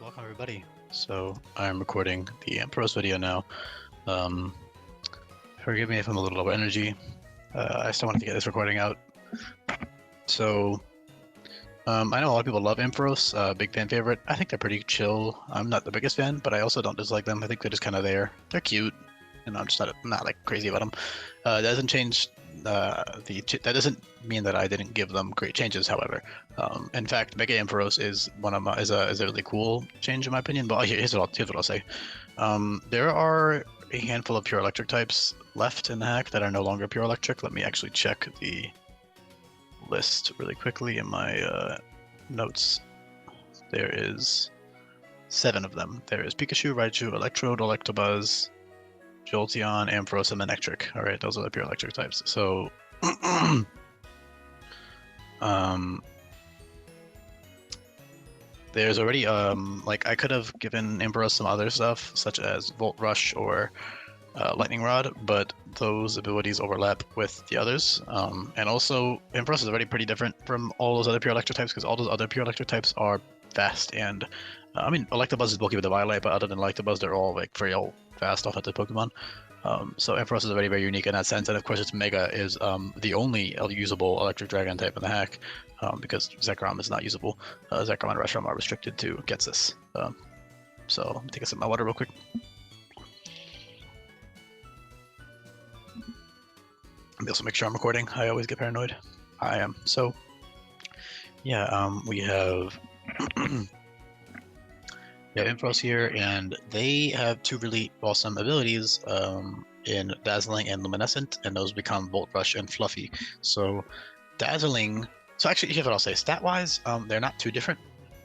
welcome everybody. So I'm recording the Ampharos video now. Um, Forgive me if I'm a little low energy. I still wanted to get this recording out. So I know a lot of people love Ampharos, big fan favorite. I think they're pretty chill. I'm not the biggest fan, but I also don't dislike them. I think they're just kind of there. They're cute, and I'm just not like crazy about them. That doesn't change that doesn't mean that I didn't give them great changes. However, in fact, Mega Ampharos is is a really cool change in my opinion. But here's what I'll say. There are a handful of pure electric types left in the hack that are no longer pure electric. Let me actually check the list really quickly in my notes. There is 7 of them. There is Pikachu, Raichu, Electrode, Electabuzz, Jolteon, Ampharos, and Manectric. All right, those are the pure electric types. So, there's already like I could have given Ampharos some other stuff such as Volt Rush or Lightning Rod, but those abilities overlap with the others. And also, Ampharos is already pretty different from all those other pure electric types because all those other pure electric types are fast and I mean, Electabuzz is bulky with the Violet, but other than Electabuzz, they're all like very fast offensive Pokemon. So Ampharos is very, very unique in that sense, and of course its Mega is the only usable Electric Dragon type in the hack, because Zekrom is not usable. Zekrom and Reshiram are restricted to Getsis. So let me take a sip of my water real quick. Let me also make sure I'm recording. I always get paranoid. I am. So yeah, we have Ampharos here, and they have 2 really awesome abilities in Dazzling and Luminescent, and those become Volt Rush and Fluffy. So Dazzling, so actually here's what I'll say, stat-wise, they're not too different.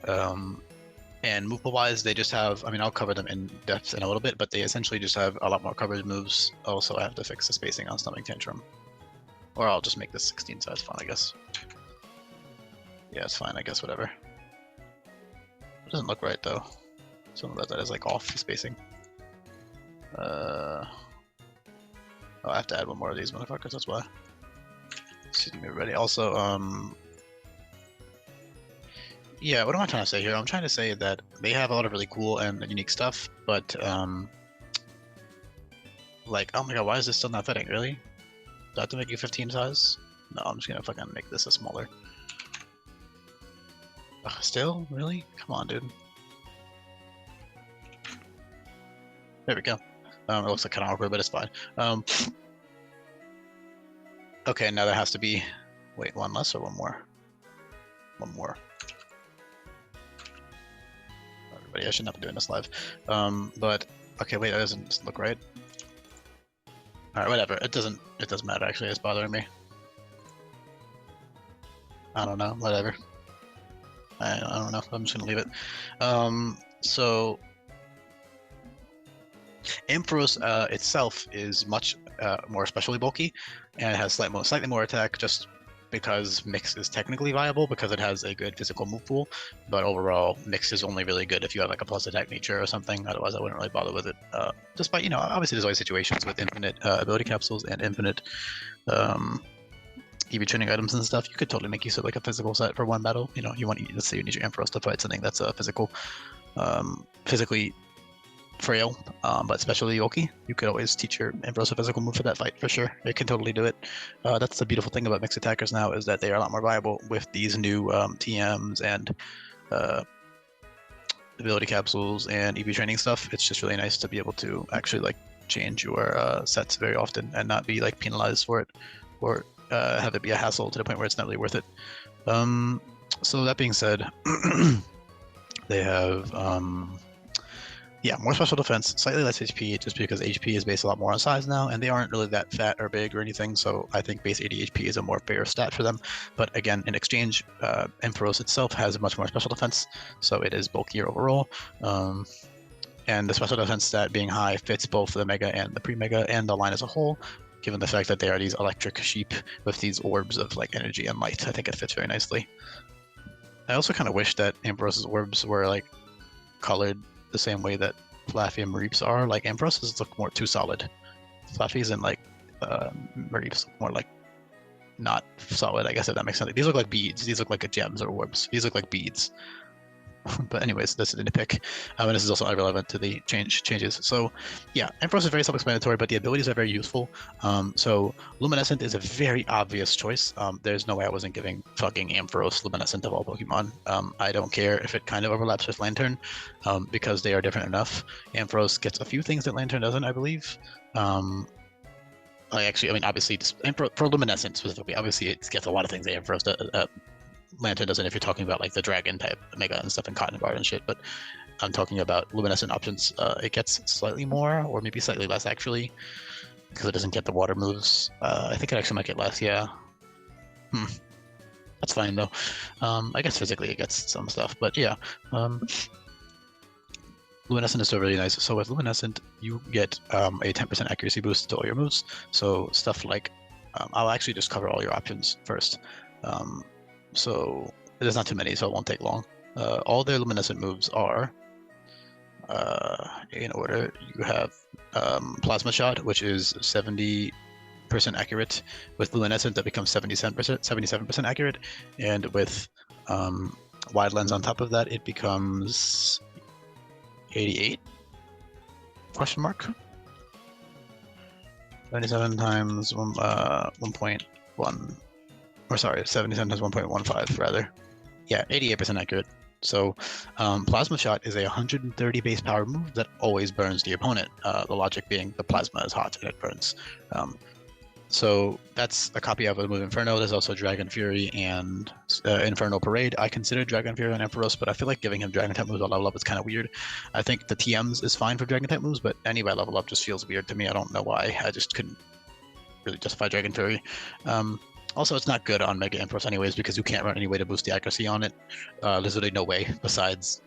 And move-wise, they just have, I mean, I'll cover them in depth in a little bit, but they essentially just have a lot more coverage moves. Also, I have to fix the spacing on Stomach Tantrum. Or I'll just make this 16 size font, I guess. Yeah, it's fine, I guess, whatever. It doesn't look right, though. Some of that is like off the spacing. Oh, I have to add one more of these motherfuckers, that's why. Excuse me, everybody. Also, yeah, what am I trying to say here? I'm trying to say that they have a lot of really cool and unique stuff, but, like, oh my god, why is this still not fitting, really? Do I have to make you 15 size? No, I'm just gonna fucking make this a smaller. Ugh, still? Really? Come on, dude. There we go. It looks like kind of awkward, but it's fine. Okay, now there has to be... Wait, one less or one more? One more. Everybody, I should not be doing this live. But... Okay, wait, that doesn't look right. Alright, whatever. It doesn't matter, actually. It's bothering me. I don't know. Whatever. I don't know. I'm just gonna leave it. So... Ampharos itself is much more specially bulky, and it has slightly more attack just because Mix is technically viable because it has a good physical move pool, but overall Mix is only really good if you have like a plus attack nature or something, otherwise I wouldn't really bother with it. Despite, you know, obviously there's always situations with infinite ability capsules and infinite EV training items and stuff. You could totally make use of like a physical set for one battle. You know, let's say you need your Ampharos to fight something that's physically frail, but especially bulky. You could always teach your Ampharos a physical move for that fight, for sure. It can totally do it. That's the beautiful thing about mixed attackers now, is that they are a lot more viable with these new TMs and ability capsules and EV training stuff. It's just really nice to be able to actually like change your sets very often and not be like penalized for it, or have it be a hassle to the point where it's not really worth it. So that being said, they have yeah, more special defense, slightly less HP, just because HP is based a lot more on size now, and they aren't really that fat or big or anything, so I think base 80 HP is a more fair stat for them. But again, in exchange, Ampharos itself has much more special defense, so it is bulkier overall. And the special defense stat being high fits both the Mega and the Pre-Mega and the line as a whole, given the fact that they are these electric sheep with these orbs of like energy and light. I think it fits very nicely. I also kind of wish that Ampharos's orbs were like colored the same way that Flaffy and Mareeps are. Like Ampharos's look more too solid. Flaffy's and like Mareeps look more like not solid, I guess, if that makes sense. These look like beads. These look like gems or orbs. These look like beads. But anyways, this is a nitpick, and this is also irrelevant to the changes. So yeah, Ampharos is very self-explanatory, but the abilities are very useful. So Luminescent is a very obvious choice. There's no way I wasn't giving fucking Ampharos Luminescent of all Pokemon. I don't care if it kind of overlaps with Lantern, because they are different enough. Ampharos gets a few things that Lantern doesn't, I believe. I mean, obviously, for Luminescent specifically, obviously it gets a lot of things that Ampharos Lantern doesn't, if you're talking about like the dragon type Mega and stuff and Cotton Guard and shit, but I'm talking about Luminescent options. It gets slightly more, or maybe slightly less actually, because it doesn't get the water moves. I think it actually might get less, yeah. That's fine though. I guess physically it gets some stuff, but yeah. Luminescent is still really nice. So with Luminescent, you get a 10% accuracy boost to all your moves. So stuff like, I'll actually just cover all your options first. So there's not too many, so it won't take long. All their Luminescent moves are, in order, you have Plasma Shot, which is 70% accurate. With Luminescent, that becomes 77% accurate. And with Wide Lens on top of that, it becomes 88? Question mark? 77 times 1.1. Or sorry, 77 times 1.15 rather. Yeah, 88% accurate. So Plasma Shot is a 130 base power move that always burns the opponent. The logic being the plasma is hot and it burns. So that's a copy of the move Inferno. There's also Dragon Fury and Inferno Parade. I consider Dragon Fury on Ampharos, but I feel like giving him Dragon type moves on level up is kind of weird. I think the TMs is fine for Dragon type moves, but any by level up just feels weird to me. I don't know why. I just couldn't really justify Dragon Fury. Also, it's not good on Mega Ampharos anyways, because you can't run any way to boost the accuracy on it. There's literally no way besides...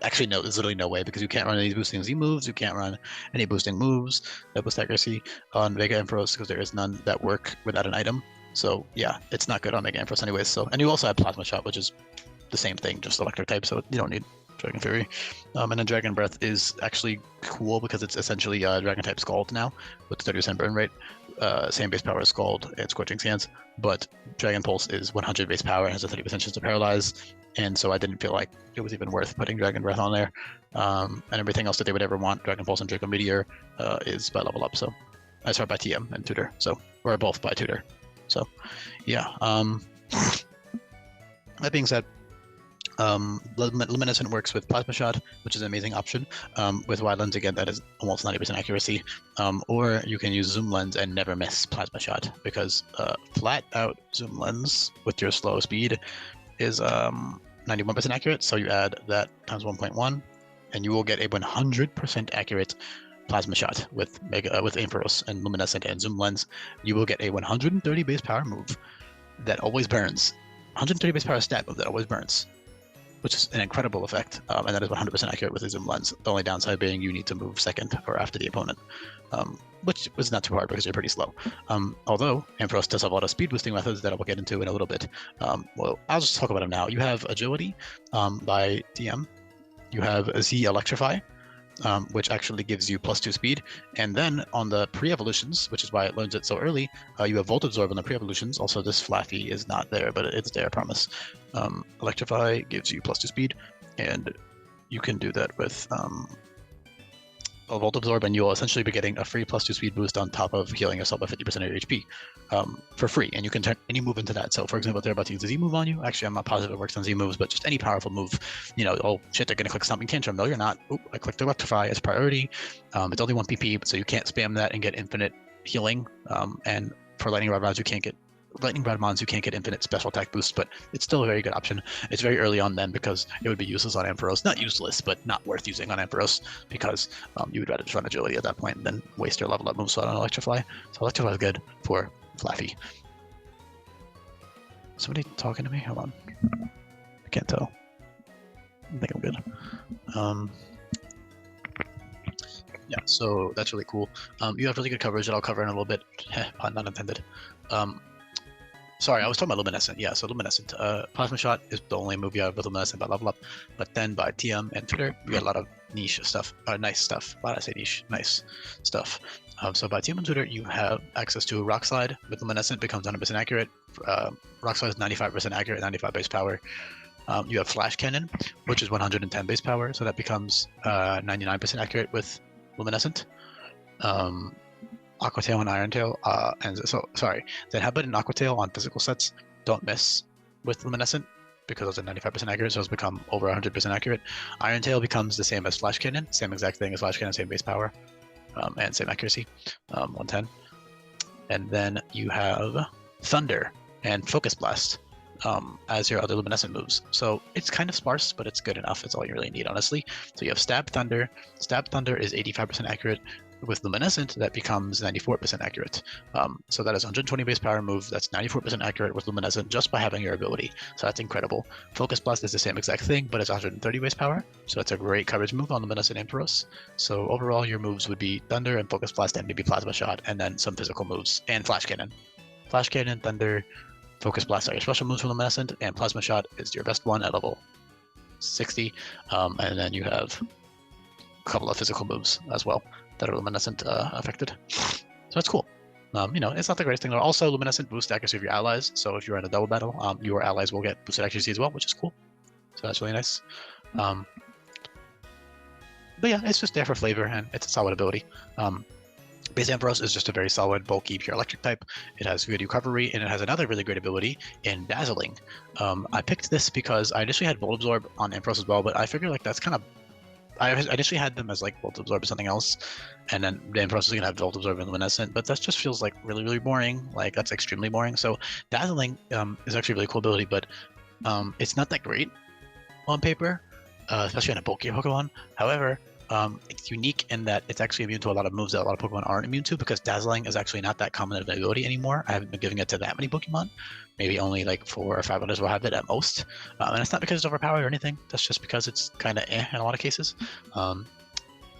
Actually, no, there's literally no way, because you can't run any boosting Z moves, you can't run any boosting moves that boost accuracy on Mega Ampharos, because there is none that work without an item. So yeah, it's not good on Mega Ampharos anyways. So, and you also have Plasma Shot, which is the same thing, just electric type, so you don't need Dragon Fury. And then Dragon Breath is actually cool because it's essentially Dragon type Scald now, with 30% burn rate. Same base power as Scald and Scorching Sands, but Dragon Pulse is 100 base power and has a 30% chance to paralyze. And so I didn't feel like it was even worth putting Dragon Breath on there. And everything else that they would ever want, Dragon Pulse and Draco Meteor, is by level up. So I start by TM and Tutor. So we're both by Tutor. So yeah. That being said, Luminescent works with Plasma Shot, which is an amazing option. With Wide Lens, again, that is almost 90% accuracy. Or you can use Zoom Lens and never miss Plasma Shot, because flat out Zoom Lens with your slow speed is 91% accurate. So you add that times 1.1, and you will get a 100% accurate Plasma Shot with Ampharos and Luminescent and Zoom Lens. You will get a 130 base power move that always burns. 130 base power stat move that always burns, which is an incredible effect, and that is 100% accurate with the Zoom Lens. The only downside being you need to move second or after the opponent, which was not too hard because you're pretty slow. Although Ampharos does have a lot of speed boosting methods that I will get into in a little bit. Well, I'll just talk about them now. You have Agility by TM. You have Z Electrify, which actually gives you +2 speed. And then on the pre-evolutions, which is why it learns it so early, you have Volt Absorb on the pre-evolutions. Also, this Flaffy is not there, but it's there, I promise. Electrify gives you +2 speed, and you can do that with a Volt Absorb, and you'll essentially be getting a free +2 speed boost on top of healing yourself by 50% of your HP for free, and you can turn any move into that. So, for example, if they're about to use a Z move on you, actually, I'm not positive it works on Z moves, but just any powerful move, you know, oh shit, they're gonna click Stomping Tantrum. No, you're not. Oop, I clicked Electrify as priority. It's only 1 PP, so you can't spam that and get infinite healing. And for Lightning Rod rounds, you can't get infinite special attack boosts, but it's still a very good option. It's very early on then, because it would be useless on Ampharos. Not useless, but not worth using on Ampharos, because you would rather just run Agility at that point than waste your level up move slot on Electrify. So Electrify is good for Flaffy. Somebody talking to me? Hold on. I can't tell. I think I'm good. Yeah, so that's really cool. You have really good coverage that I'll cover in a little bit. Pun not intended. Sorry, I was talking about Luminescent. Yeah, so Luminescent. Plasma Shot is the only move you have with Luminescent by level up, but then by TM and Twitter, you get a lot of niche stuff, nice stuff. Why did I say niche? Nice stuff. So by TM and Twitter, you have access to Rock Slide with Luminescent, becomes 100% accurate. Rock Slide is 95% accurate, 95 base power. You have Flash Cannon, which is 110 base power, so that becomes 99% accurate with Luminescent. Aqua Tail and Iron Tail, then Habit and Aqua Tail on physical sets don't miss with Luminescent because those are 95% accurate, so those become over 100% accurate. Iron Tail becomes the same as Flash Cannon, same exact thing as Flash Cannon, same base power, and same accuracy, 110. And then you have Thunder and Focus Blast as your other Luminescent moves. So it's kind of sparse, but it's good enough. It's all you really need, honestly. So you have Stab Thunder. Stab Thunder is 85% accurate. With Luminescent, that becomes 94% accurate. So that is 120 base power move. That's 94% accurate with Luminescent just by having your ability. So that's incredible. Focus Blast is the same exact thing, but it's 130 base power. So that's a great coverage move on Luminescent Ampharos. So overall, your moves would be Thunder and Focus Blast and maybe Plasma Shot, and then some physical moves and Flash Cannon. Flash Cannon, Thunder, Focus Blast are your special moves for Luminescent, and Plasma Shot is your best one at level 60. And then you have a couple of physical moves as well that are Luminescent affected. So that's cool. It's not the greatest thing. Also, Luminescent boosts the accuracy of your allies. So if you're in a double battle, your allies will get boosted accuracy as well, which is cool. So that's really nice. But yeah, it's just there for flavor, and it's a solid ability. Base Ampharos is just a very solid, bulky, pure electric type. It has good recovery, and it has another really great ability in Dazzling. I picked this because I initially had Volt Absorb on Ampharos as well, but I figured like that's kind of I initially had them as like Volt Absorb or something else, and then the Ampharos is gonna have Volt Absorb and Luminescent, but that just feels like really, really boring. Like that's extremely boring. So Dazzling is actually a really cool ability, but it's not that great on paper, especially on a bulky Pokemon. However, it's unique in that it's actually immune to a lot of moves that a lot of Pokemon aren't immune to, because Dazzling is actually not that common of an ability anymore. I haven't been giving it to that many Pokemon. Maybe only like 4 or 5 others will have it at most. And it's not because it's overpowered or anything. That's just because it's kind of in a lot of cases.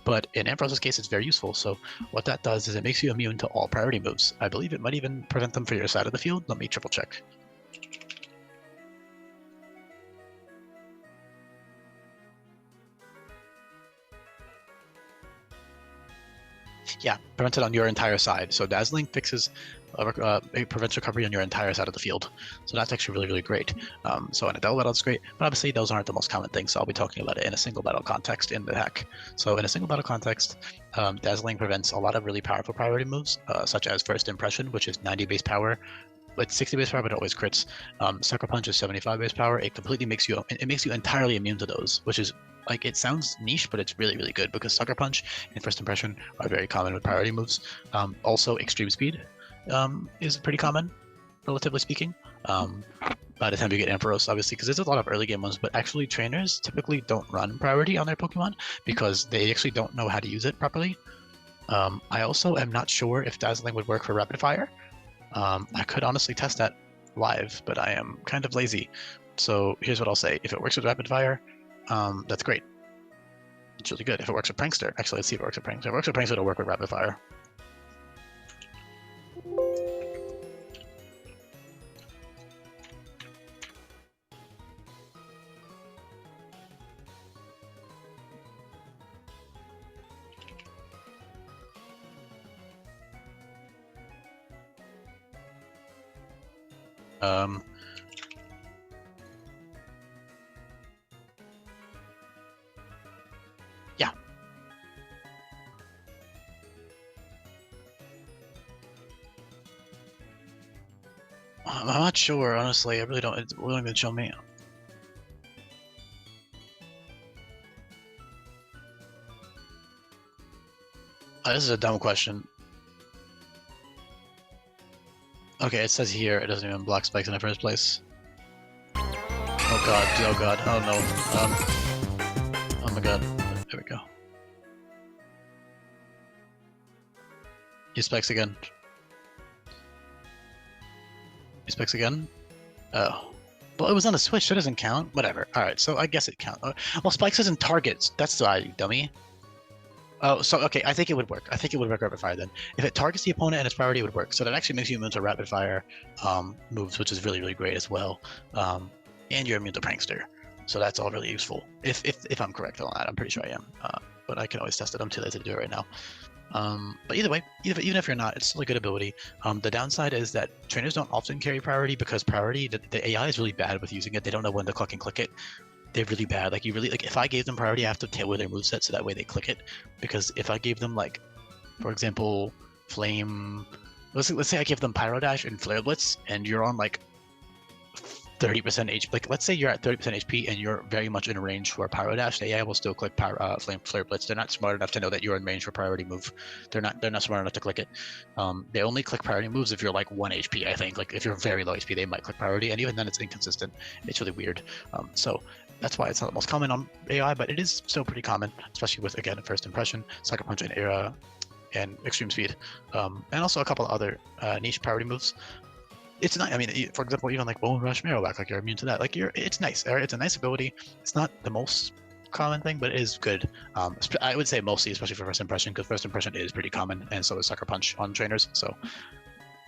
But in Ampharos' case, it's very useful. So what that does is it makes you immune to all priority moves. I believe it might even prevent them for your side of the field. Let me triple check. Yeah, prevents it on your entire side. So Dazzling fixes, it prevents recovery on your entire side of the field. So that's actually really, really great. So in a double battle, it's great. But obviously, those aren't the most common things. So I'll be talking about it in a single battle context in the hack. So in a single battle context, Dazzling prevents a lot of really powerful priority moves, such as First Impression, which is 90 base power. It's 60 base power, but it always crits. Sucker Punch is 75 base power. It completely makes you entirely immune to those, which is like, it sounds niche, but it's really, really good because Sucker Punch and First Impression are very common with priority moves. Also, Extreme Speed is pretty common, relatively speaking. By the time you get Ampharos, obviously, because there's a lot of early game ones, but actually trainers typically don't run priority on their Pokemon because they actually don't know how to use it properly. I also am not sure if Dazzling would work for Rapid Fire. I could honestly test that live, but I am kind of lazy. So here's what I'll say. If it works with Rapid Fire, that's great. It's really good. If it works with Prankster, actually, let's see if it works with Prankster. If it works with Prankster, it'll work with Rapid Fire. Yeah. I'm not sure, honestly. I really don't. It's willing to show me. This is a dumb question. Okay, it says here it doesn't even block spikes in the first place. Oh god, oh god, oh no. Oh my god, there we go. He spikes again. He spikes again? Oh. Well, it was on the Switch, that doesn't count. Whatever. Alright, so I guess it counts. Well, spikes isn't targets. That's the you dummy. Oh, so okay, I think it would work. I think it would work Rapid Fire then. If it targets the opponent and its priority, it would work. So that actually makes you immune to Rapid Fire moves, which is really, really great as well. And you're immune to Prankster. So that's all really useful. If I'm correct on that, I'm pretty sure I am. But I can always test it. I'm too lazy to do it right now. But either way, even if you're not, it's still a good ability. The downside is that trainers don't often carry priority because priority, the AI is really bad with using it. They don't know when to click and click it. They're really bad. Like you really like if I gave them priority, I have to tailor their moveset so that way they click it. Because if I gave them like, for example, flame, let's say I give them pyro dash and flare blitz, and you're on like 30% HP. Like let's say you're at 30% HP and you're very much in range for pyro dash. The AI will still click flame flare blitz. They're not smart enough to know that you're in range for priority move. They're not smart enough to click it. They only click priority moves if you're like 1 HP. I think like if you're very low HP, they might click priority, and even then it's inconsistent. It's really weird. So that's why it's not the most common on AI, but it is still pretty common, especially with again first impression, sucker punch, and era, and extreme speed, and also a couple of other niche priority moves. It's not. I mean, for example, even like Bone Rush Marrowback, like you're immune to that. Like it's nice. It's a nice ability. It's not the most common thing, but it is good. I would say mostly, especially for first impression, because first impression is pretty common, and so is Sucker Punch on trainers. So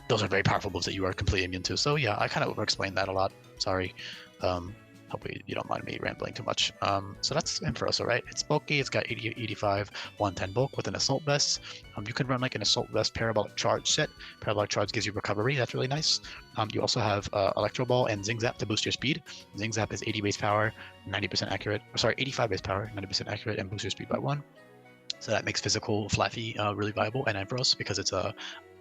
those are very powerful moves that you are completely immune to. So yeah, I kind of over-explained that a lot. Sorry. Hopefully you don't mind me rambling too much. So that's Ampharos, right? It's bulky, it's got 80, 85, 110 bulk with an assault vest. You can run like an assault vest parabolic charge set. Parabolic charge gives you recovery, that's really nice. You also have Electro Ball and Zing Zap to boost your speed. Zing Zap is 80 base power, 90% accurate, or sorry, 85 base power, 90% accurate, and boosts your speed by 1. So that makes physical Flaffy really viable, and Ampharos because it's a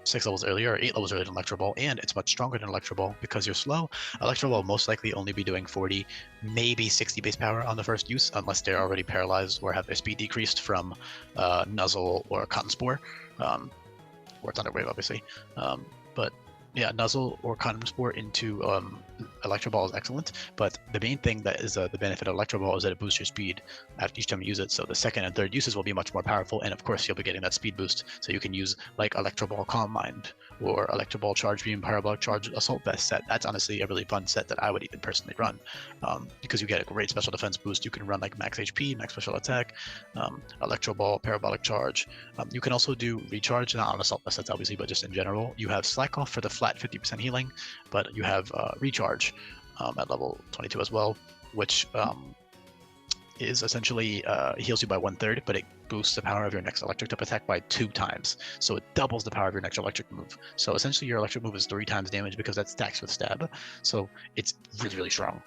6 levels earlier or 8 levels earlier than Electro Ball, and it's much stronger than Electro Ball because you're slow. Electro Ball most likely only be doing 40, maybe 60 base power on the first use, unless they're already paralyzed or have their speed decreased from Nuzzle or Cotton Spore, or Thunderwave, obviously. But yeah, Nuzzle or Cotton Spore into Electro Ball is excellent, but the main thing that is the benefit of Electro Ball is that it boosts your speed after each time you use it. So the second and third uses will be much more powerful, and of course you'll be getting that speed boost. So you can use like Electro Ball Calm Mind or Electro Ball Charge Beam Parabolic Charge Assault Vest set. That's honestly a really fun set that I would even personally run because you get a great special defense boost. You can run like max HP, max special attack, Electro Ball, Parabolic Charge. You can also do Recharge, not on Assault Vest sets obviously, but just in general. You have Slack Off for the flat 50% healing, but you have Recharge at level 22 as well, which is essentially heals you by 1/3, but it boosts the power of your next electric type attack by 2 times. So it doubles the power of your next electric move. So essentially your electric move is 3 times damage because that stacks with stab. So it's really, really strong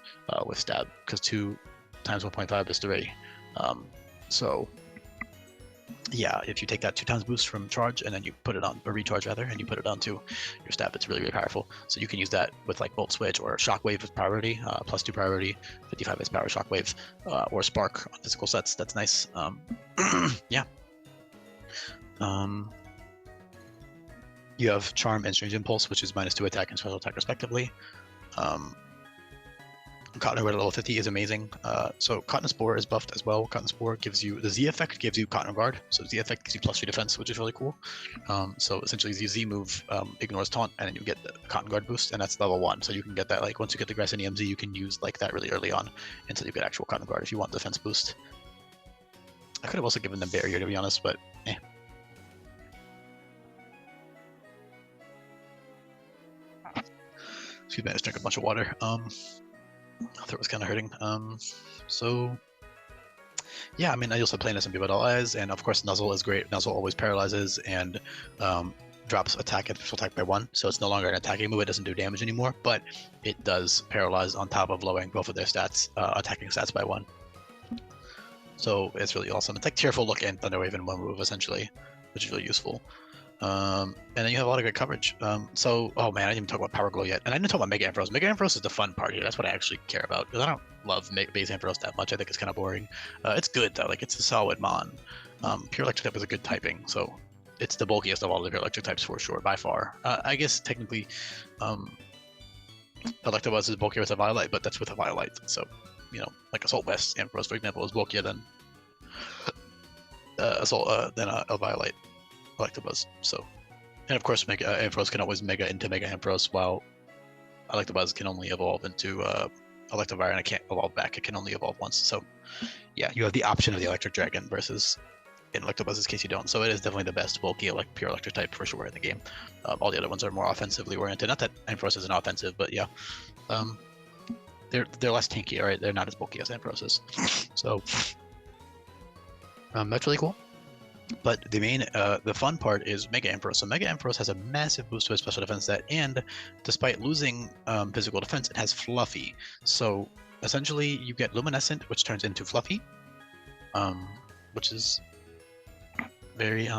with stab because 2 times 1.5 is 3. So yeah, if you take that 2 times boost from charge and then you put it on, or recharge rather, and you put it onto your stab, it's really, really powerful. So you can use that with like Bolt Switch or Shockwave with priority, +2 priority, 55 base power Shockwave, or Spark on physical sets. That's nice. Yeah. You have Charm and Strange Impulse, which is -2 attack and special attack respectively. Cotton Guard at level 50 is amazing. So Cotton Spore is buffed as well. Cotton Spore gives you, the Z effect gives you Cotton Guard. So Z effect gives you +3 defense, which is really cool. So essentially the Z move ignores taunt and then you get the Cotton Guard boost, and that's level 1. So you can get that, like once you get the Grass and EMZ, you can use like that really early on until you get actual Cotton Guard if you want defense boost. I could have also given them Barrier to be honest, but eh. Excuse me, I just drank a bunch of water. My throat was kind of hurting. So yeah, I mean, I also play SMP about all eyes, and of course Nuzzle is great. Nuzzle always paralyzes and drops attack and special attack by 1, so it's no longer an attacking move. It doesn't do damage anymore, but it does paralyze on top of lowering both of their stats, attacking stats by 1. So it's really awesome. It's like Tearful Look and Thunderwave in one move essentially, which is really useful. And then you have a lot of great coverage. So, oh man, I didn't even talk about Power Glow yet. And I didn't talk about Mega Ampharos. Mega Ampharos is the fun part here. That's what I actually care about. Because I don't love base Ampharos that much. I think it's kind of boring. It's good though. Like it's a solid mon. Pure Electric type is a good typing. So it's the bulkiest of all the pure Electric types for sure, by far. I guess technically, Electabuzz is bulkier with a Violet, but that's with a Violet. So, you know, like Assault Vest Ampharos, for example, is bulkier than a Violet Electabuzz. So, and of course, Mega Ampharos can always Mega into Mega Ampharos, while Electabuzz can only evolve into Electivire, and it can't evolve back. It can only evolve once. So, yeah, you have the option of the Electric Dragon versus in Electabuzz's case you don't. So it is definitely the best bulky pure Electric type for sure in the game. All the other ones are more offensively oriented. Not that Ampharos isn't offensive, but yeah, they're less tanky. Right, they're not as bulky as Ampharos is. So that's really cool. But the main, the fun part is Mega Ampharos. So Mega Ampharos has a massive boost to its special defense set, and despite losing physical defense, it has Fluffy. So essentially, you get Luminescent, which turns into Fluffy, which is very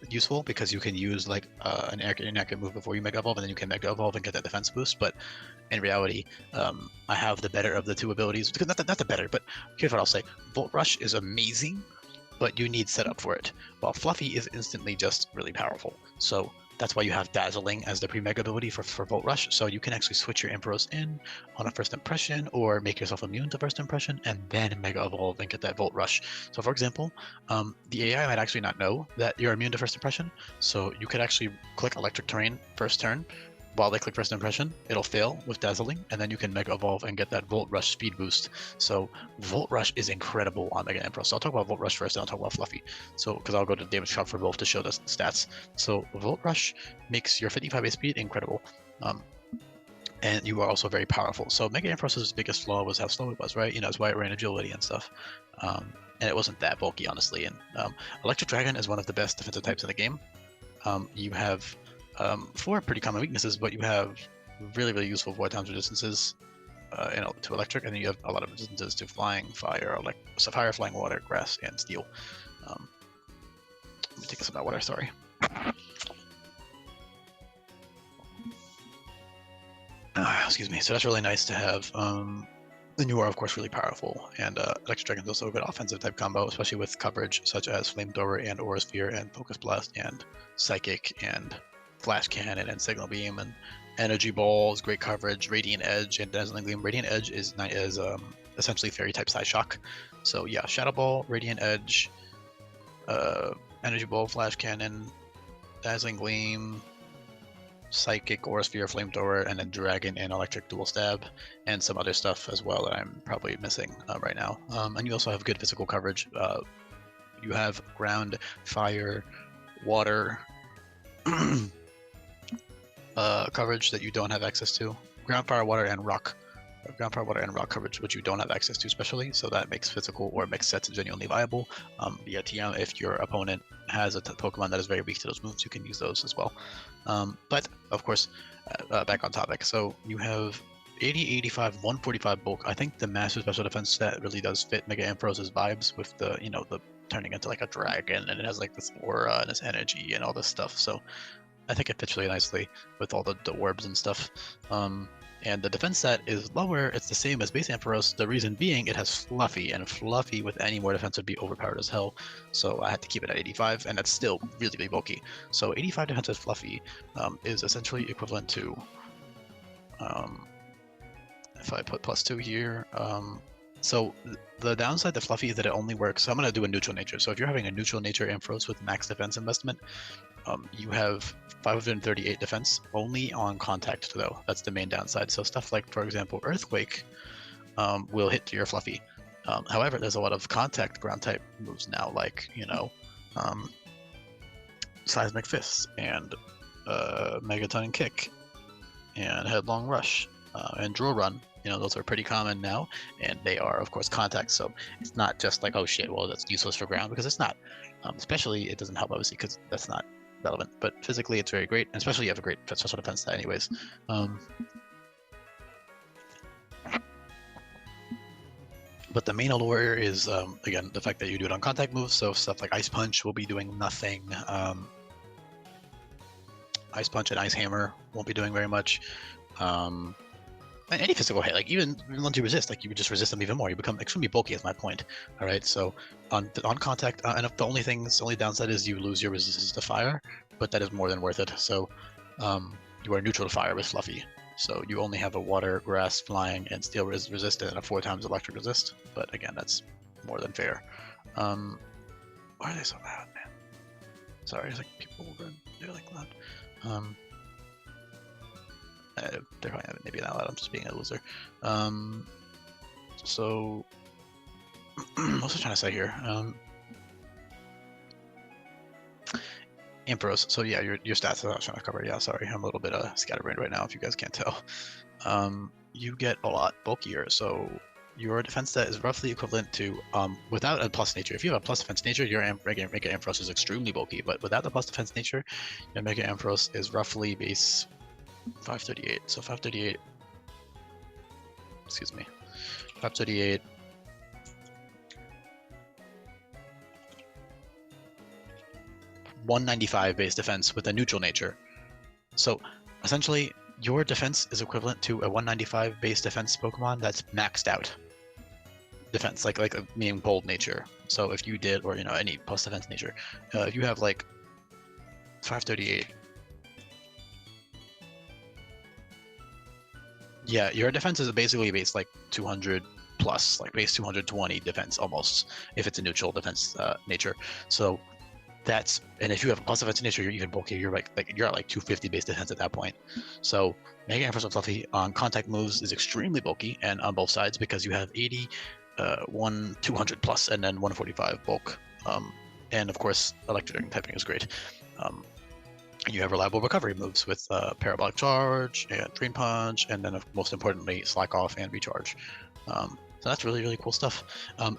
useful because you can use like an inaccurate move before you Mega Evolve, and then you can Mega Evolve and get that defense boost. But in reality, I have the better of the two abilities. Not the better, but here's what I'll say: Volt Rush is amazing, but you need setup for it. While Fluffy is instantly just really powerful. So that's why you have Dazzling as the pre-mega ability for Volt Rush. So you can actually switch your Ampharos in on a first impression or make yourself immune to first impression and then Mega Evolve and get that Volt Rush. So for example, the AI might actually not know that you're immune to first impression. So you could actually click Electric Terrain first turn. While they click first impression, it'll fail with Dazzling, and then you can Mega Evolve and get that Volt Rush speed boost. So Volt Rush is incredible on Mega Ampharos. So I'll talk about Volt Rush first, and I'll talk about Fluffy. So because I'll go to David's shop for both to show the stats. So Volt Rush makes your 55 base speed incredible, and you are also very powerful. So Mega Ampharos' biggest flaw was how slow it was, right? You know, it's why it ran agility and stuff. And it wasn't that bulky, honestly. And Electric Dragon is one of the best defensive types in the game. You have 4 pretty common weaknesses, but you have really, really useful void times resistances to electric, and then you have a lot of resistances to flying, fire, fire, flying, water, grass, and steel. Let me take a sip of water, sorry. Excuse me. So that's really nice to have. Then you are, of course, really powerful, and Electric Dragon is also a good offensive type combo, especially with coverage such as Flamethrower and Aura Sphere and Focus Blast and Psychic and Flash Cannon and Signal Beam and Energy Balls, great coverage, Radiant Edge and Dazzling Gleam. Radiant Edge is essentially Fairy type Psy Shock. So yeah, Shadow Ball, Radiant Edge, Energy Ball, Flash Cannon, Dazzling Gleam, Psychic, Aura Sphere, Flamethrower, and then Dragon and Electric Dual Stab, and some other stuff as well that I'm probably missing right now. And you also have good physical coverage. You have Ground, Fire, Water, coverage that you don't have access to. Ground, Fire, Water, and Rock. Ground, Fire, Water, and Rock coverage, which you don't have access to especially, so that makes physical or mixed sets genuinely viable. Via TM, if your opponent has a Pokemon that is very weak to those moves, you can use those as well. But, of course, back on topic. So you have 80, 85, 145 bulk. I think the Master Special Defense set really does fit Mega Ampharos' vibes with the, the turning into like a dragon, and it has like this aura and this energy and all this stuff. So I think it fits really nicely with all the orbs and stuff. And the defense set is lower. It's the same as base Ampharos. The reason being it has Fluffy, and Fluffy with any more defense would be overpowered as hell. So I had to keep it at 85, and that's still really, really bulky. So 85 defense with Fluffy is essentially equivalent to, if I put +2 here, so the downside to Fluffy is that it only works. So I'm going to do a neutral nature. So if you're having a neutral nature Ampharos with max defense investment, you have 538 defense only on contact though. That's the main downside. So stuff like, for example, Earthquake will hit to your Fluffy. However, there's a lot of contact ground type moves now, like, Seismic Fist and Megaton Kick and Headlong Rush and Drill Run. Those are pretty common now, and they are, of course, contact. So it's not just like, oh shit, well, that's useless for ground, because it's not. Especially, it doesn't help, obviously, because that's not relevant. But physically, it's very great, and especially you have a great special defense set anyways. But the main allure is, again, the fact that you do it on contact moves. So stuff like Ice Punch will be doing nothing. Ice Punch and Ice Hammer won't be doing very much. Any physical hit, like even once you resist, like you would just resist them even more. You become extremely bulky, is my point. All right, so on contact, and if the only downside is you lose your resistance to fire, but that is more than worth it. So you are neutral to fire with Fluffy. So you only have a water, grass, flying, and steel resistant, and a 4 times electric resist. But again, that's more than fair. Why are they so loud, man? Sorry, it's like people they're like loud. They're probably maybe not loud. I'm just being a loser. So what was I trying to say here? Ampharos. So yeah, your stats that I was trying to cover. Yeah, sorry, I'm a little bit scatterbrained right now. If you guys can't tell, you get a lot bulkier. So your defense stat is roughly equivalent to, without a plus nature. If you have a plus defense nature, your Mega Ampharos is extremely bulky, but without the plus defense nature, your Mega Ampharos is roughly base 538. So 538, excuse me, 538. $195 base defense with a neutral nature. So essentially, your defense is equivalent to a 195 base defense Pokemon that's maxed out defense, like meaning bold nature. So if you did, or any plus defense nature, if you have like 538, yeah, your defense is basically base like 200 plus, like base 220 defense almost, if it's a neutral defense nature. So that's, and if you have a plus defense nature, you're even bulkier. You're you're at like 250 base defense at that point. So Mega Ampharos and Fluffy on contact moves is extremely bulky, and on both sides, because you have 80, 200 plus, and then 145 bulk. And of course, electric typing is great. You have reliable recovery moves with Parabolic Charge and Drain Punch, and then most importantly, Slack Off and Recharge. So that's really, really cool stuff.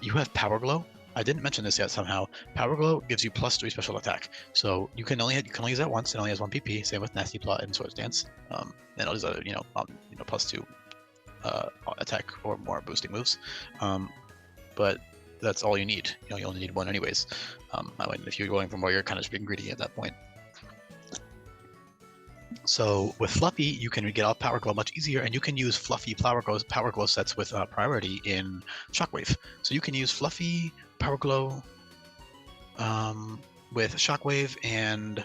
You have Power Glow. I didn't mention this yet somehow. Power Glow gives you +3 special attack. So you can only use that once. It only has 1 PP. Same with Nasty Plot and Swords Dance. And all these other +2 attack or more boosting moves. But that's all you need. You only need one anyways. If you're going for more, you're kind of just being greedy at that point. So with Fluffy, you can get off Power Glow much easier, and you can use Fluffy Power Glow sets with priority in Shockwave. So you can use Fluffy Power Glow with Shockwave and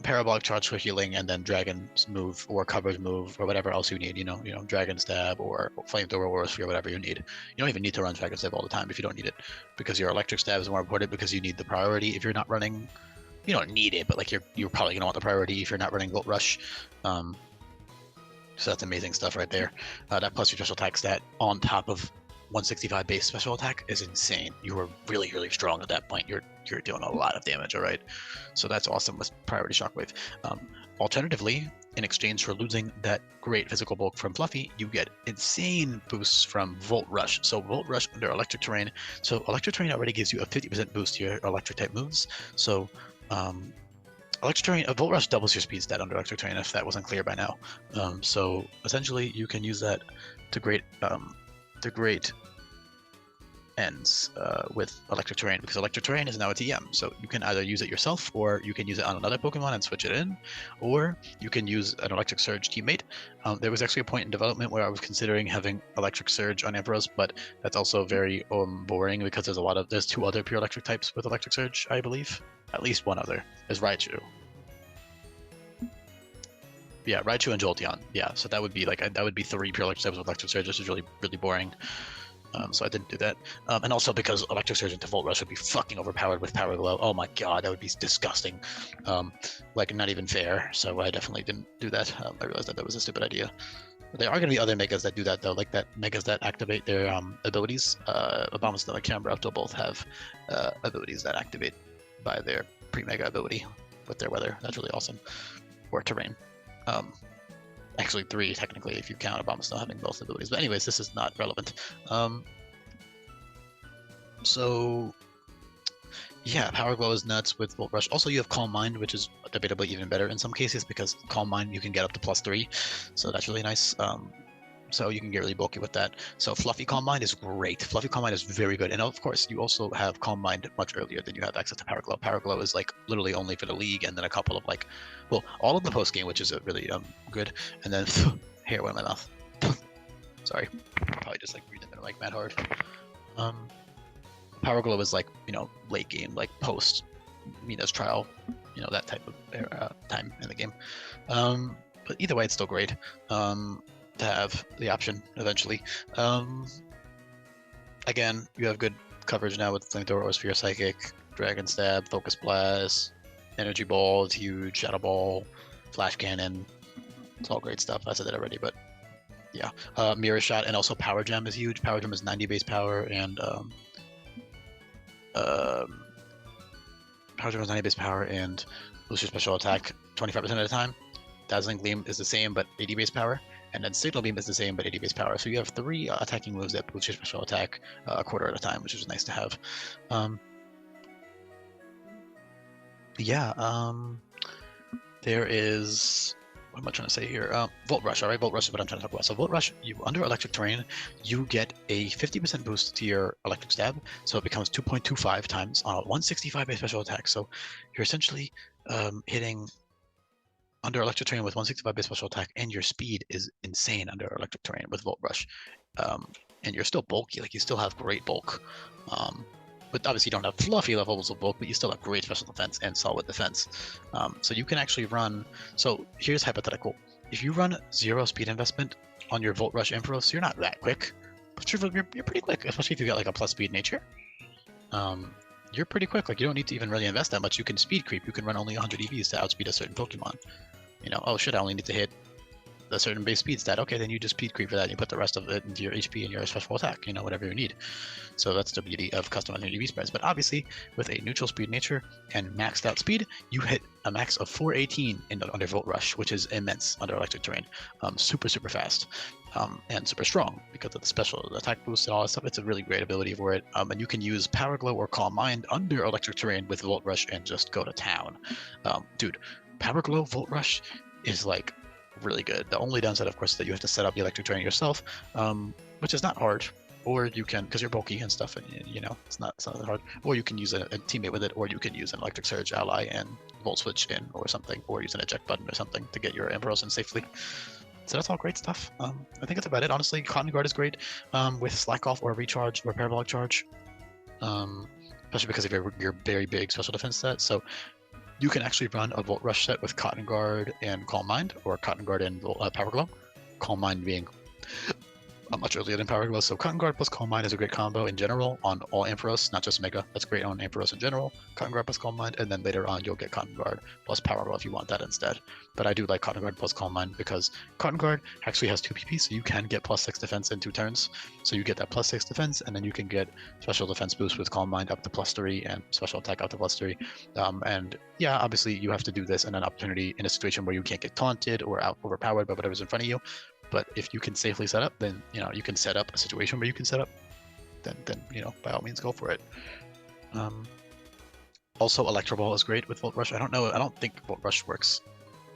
Parabolic Charge for healing, and then Dragon's move or Cover's move or whatever else you need. Dragon Stab or Flamethrower or Sphere, whatever you need. You don't even need to run Dragon Stab all the time if you don't need it, because your Electric Stab is more important because you need the priority if you're not running. You don't need it, but like you're probably gonna want the priority if you're not running Volt Rush. So that's amazing stuff right there. That plus your special attack stat on top of 165 base special attack is insane. You are really, really strong at that point. You're doing a lot of damage, all right? So that's awesome with priority Shockwave. Alternatively, in exchange for losing that great physical bulk from Fluffy, you get insane boosts from Volt Rush. So Volt Rush under Electric Terrain. So Electric Terrain already gives you a 50% boost to your Electric type moves. So Electric Terrain, Volt Rush doubles your speed stat under Electric Terrain, if that wasn't clear by now. So essentially, you can use that to great ends with Electric Terrain, because Electric Terrain is now a TM. So you can either use it yourself, or you can use it on another Pokemon and switch it in, or you can use an Electric Surge teammate. There was actually a point in development where I was considering having Electric Surge on Ampharos, but that's also very boring because there's 2 other pure electric types with Electric Surge, I believe. At least one other. There's Raichu. Yeah, Raichu and Jolteon. Yeah, so that would be 3 pure electric types with Electric Surge, which is really, really boring. So I didn't do that. And also because Electric Surge into Volt Rush would be fucking overpowered with Power Glow. Oh my god, that would be disgusting. Not even fair. So I definitely didn't do that. I realized that was a stupid idea. There are going to be other Megas that do that though, like that Megas that activate their abilities. Abomasnow and Canberra will both have abilities that activate by their pre-Mega ability with their weather. That's really awesome. Or terrain. Actually 3 technically if you count Abomasnow having both abilities. But anyways, this is not relevant. So yeah, Power Glow is nuts with Volt Rush. Also, you have Calm Mind, which is debatably even better in some cases, because Calm Mind you can get up to +3, so that's really nice. So you can get really bulky with that. So Fluffy Calm Mind is great. Fluffy Calm Mind is very good. And of course, you also have Calm Mind much earlier than you have access to Power Glow. Power Glow is like literally only for the league, and then a couple of all of the post game, which is really good. And then hair went in my mouth. Sorry, probably just breathing in like mad hard. Power Glow is late game, post Mina's trial, that type of time in the game. But either way, it's still great. To have the option eventually. Again, you have good coverage now with Flamethrower or Sphere Psychic, Dragon Stab, Focus Blast, Energy Ball is huge, Shadow Ball, Flash Cannon. It's all great stuff. I said that already, but yeah. Mirror Shot and also Power Gem is huge. Power Gem is 90 base power, and Power Gem is 90 base power and boosts your special attack 25% of the time. Dazzling Gleam is the same, but 80 base power. And then Signal Beam is the same, but 80 base power. So you have 3 attacking moves that boost your special attack a quarter at a time, which is nice to have. There is... What am I trying to say here? Volt Rush, all right? Volt Rush is what I'm trying to talk about. So Volt Rush, under electric terrain, you get a 50% boost to your electric stab, so it becomes 2.25 times on a 165 base special attack. So you're essentially hitting under electric terrain with 165 base special attack, and your speed is insane under electric terrain with Volt Rush. And you're still bulky, like you still have great bulk. But obviously you don't have fluffy levels of bulk, but you still have great special defense and solid defense. So you can actually run, so here's hypothetical. If you run 0 speed investment on your Volt Rush Ampharos, you're not that quick, but you're pretty quick, especially if you got like a plus speed nature. You're pretty quick, like you don't need to even really invest that much. You can speed creep, you can run only 100 EVs to outspeed a certain Pokemon. You know, oh shit, I only need to hit a certain base speed stat. Okay, then you just speed creep for that and you put the rest of it into your HP and your special attack, you know, whatever you need. So that's the beauty of customizing EV spreads. But obviously, with a neutral speed nature and maxed out speed, you hit a max of 418 under Volt Rush, which is immense under electric terrain. Super fast. And super strong because of the special attack boost and all that stuff. It's a really great ability for it. And you can use Power Glow or Calm Mind under electric terrain with Volt Rush and just go to town. Dude, Power Glow, Volt Rush is like really good. The only downside, of course, is that you have to set up the electric terrain yourself, which is not hard. Or you can, because you're bulky and stuff, and you know it's not that hard. Or you can use a teammate with it, or you can use an electric surge ally and Volt Switch in, or something, or use an eject button or something to get your Ampharos in safely. So that's all great stuff. I think that's about it. Honestly, Cotton Guard is great with Slack Off or Recharge or Parabolic Charge, especially because of your very big special defense set. So you can actually run a Volt Rush set with Cotton Guard and Calm Mind, or Cotton Guard and Power Glow. Calm Mind being much earlier than Power Glow. So Cotton Guard plus Calm Mind is a great combo in general on all Ampharos, not just Mega. That's great on Ampharos in general. Cotton Guard plus Calm Mind, and then later on you'll get Cotton Guard plus Power Glow if you want that instead. But I do like Cotton Guard plus Calm Mind because Cotton Guard actually has 2 PP, so you can get plus 6 defense in 2 turns. So you get that plus 6 defense, and then you can get special defense boost with Calm Mind up to plus 3 and special attack up to plus 3. And yeah, obviously you have to do this in an opportunity in a situation where you can't get taunted or overpowered by whatever's in front of you. But if you can safely set up, then you know you can set up a situation where you can set up. Then you know, by all means, go for it. Also, Electro Ball is great with Volt Rush. I don't think Volt Rush works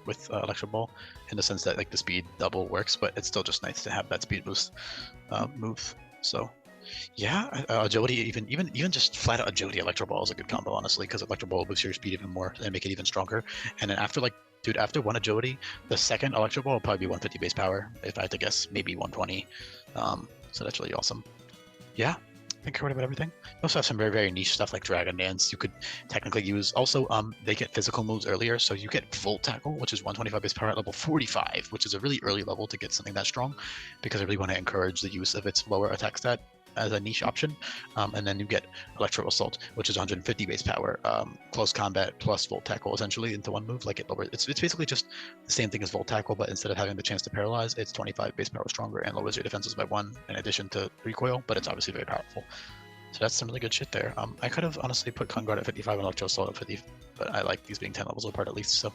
with Electro Ball in the sense that like the speed double works, but it's still just nice to have that speed boost move. So yeah, agility, even just flat out agility Electro Ball is a good combo, honestly, because Electro Ball boosts your speed even more and make it even stronger. And then after after 1 agility, the second Electro Ball will probably be 150 base power, if I had to guess, maybe 120. So that's really awesome. Yeah, I think I covered about everything. You also have some very niche stuff like Dragon Dance you could technically use. Also, they get physical moves earlier, so you get Volt Tackle, which is 125 base power at level 45, which is a really early level to get something that strong, because I really want to encourage the use of its lower attack stat as a niche option. And then you get Electro Assault, which is 150 base power, close combat plus Volt Tackle essentially into one move. Like it's basically just the same thing as Volt Tackle, but instead of having the chance to paralyze, it's 25 base power stronger and lowers your defenses by 1 in addition to recoil, but it's obviously very powerful. So that's some really good shit there. I could have honestly put Cotton Guard at 55 and Electro Assault at 50, but I like these being 10 levels apart at least. So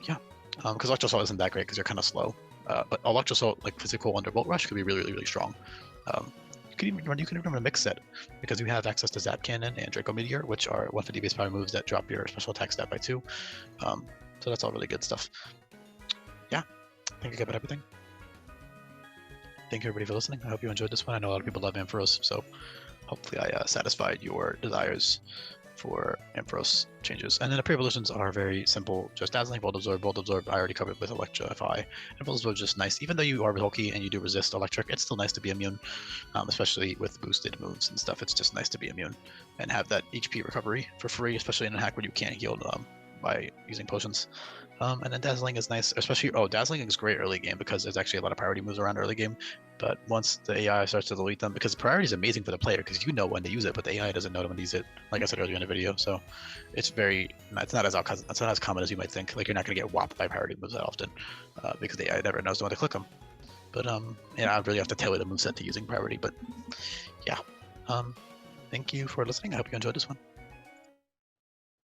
yeah, because Electro Assault isn't that great because you're kind of slow, but Electro Assault, like physical under Volt Rush, could be really strong. You can even run a mix set because you have access to Zap Cannon and Draco Meteor, which are 150 base power moves that drop your special attack stat by 2. So that's all really good stuff. Yeah, I think I covered everything. Thank you everybody for listening. I hope you enjoyed this one. I know a lot of people love Ampharos, so hopefully I satisfied your desires for Ampharos changes. And then the pre-evolutions are very simple, just Dazzling, Volt Absorb I already covered with Electrify, and Volt Absorb is just nice. Even though you are bulky and you do resist electric, it's still nice to be immune, especially with boosted moves and stuff. It's just nice to be immune and have that HP recovery for free, especially in a hack where you can't heal by using potions. And then Dazzling is nice, especially, Dazzling is great early game because there's actually a lot of priority moves around early game, but once the AI starts to delete them, because priority is amazing for the player because you know when to use it, but the AI doesn't know when to use it, like I said earlier in the video, so it's not as common as you might think. Like, you're not going to get whopped by priority moves that often, because the AI never knows when to click them. But I really have to tailor the moveset to using priority, but yeah. Thank you for listening. I hope you enjoyed this one.